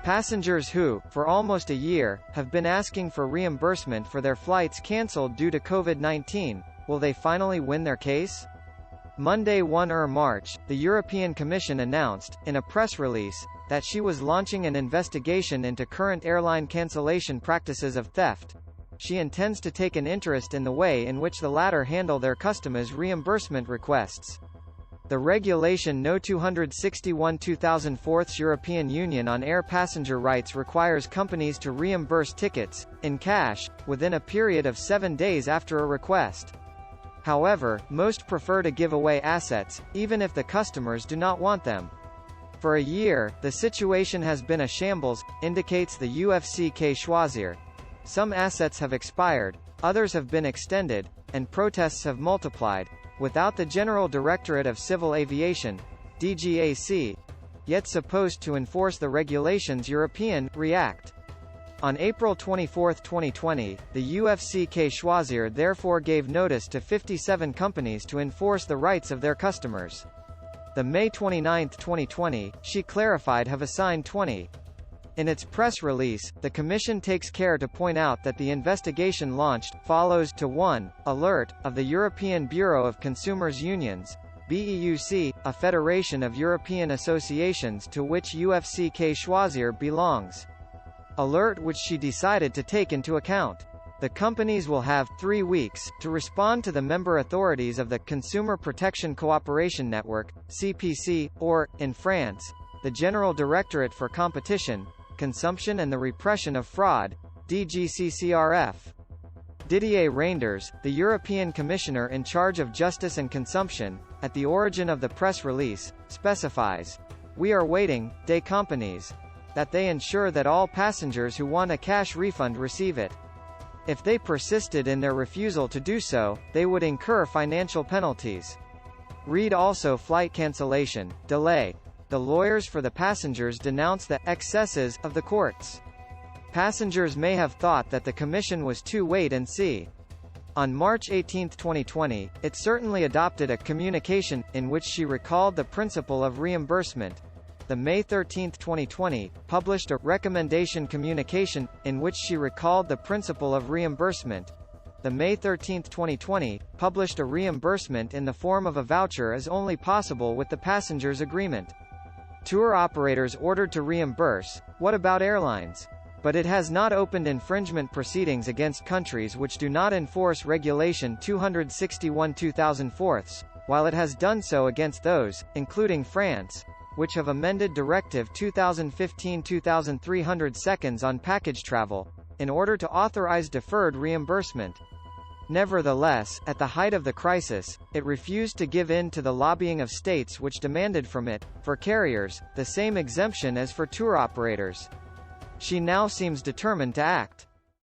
Passengers who, for almost a year, have been asking for reimbursement for their flights cancelled due to COVID-19, will they finally win their case? Monday 1 March, the European Commission announced, in a press release, that she was launching an investigation into current airline cancellation practices of theft. She intends to take an interest in the way in which the latter handle their customers' reimbursement requests. The Regulation No. 261/2004 European Union on Air Passenger Rights requires companies to reimburse tickets, in cash, within a period of 7 days after a request. However, most prefer to give away assets, even if the customers do not want them. For a year, the situation has been a shambles, indicates the UFCK Choisir. Some assets have expired, others have been extended, and protests have multiplied, without the General Directorate of Civil Aviation, DGAC, yet supposed to enforce the regulations European, react. On April 24, 2020, the UFCK Choisir therefore gave notice to 57 companies to enforce the rights of their customers. The May 29, 2020, she clarified have assigned 20. In its press release, the Commission takes care to point out that the investigation launched, follows to 1. Alert, of the European Bureau of Consumers Unions, BEUC, a federation of European associations to which UFCK Choisir belongs. Alert which she decided to take into account. The companies will have 3 weeks to respond to the member authorities of the Consumer Protection Cooperation Network, CPC, or, in France, the General Directorate for Competition, Consumption and the Repression of Fraud, DGCCRF. Didier Reynders, the European Commissioner in charge of Justice and Consumption, at the origin of the press release, specifies, "We are waiting, des compagnies, that they ensure that all passengers who want a cash refund receive it. If they persisted in their refusal to do so, they would incur financial penalties." Read also flight cancellation, delay. The lawyers for the passengers denounce the excesses of the courts. Passengers may have thought that the Commission was too wait and see. On March 18, 2020, it certainly adopted a communication, in which she recalled the principle of reimbursement. The May 13, 2020, published a recommendation communication, in which she recalled the principle of reimbursement. The May 13, 2020, published a reimbursement in the form of a voucher is only possible with the passenger's agreement. Tour operators ordered to reimburse, what about airlines? But it has not opened infringement proceedings against countries which do not enforce Regulation 261/2004, while it has done so against those, including France, which have amended Directive 2015/2300 on package travel, in order to authorize deferred reimbursement. Nevertheless, at the height of the crisis, it refused to give in to the lobbying of states which demanded from it, for carriers, the same exemption as for tour operators. She now seems determined to act.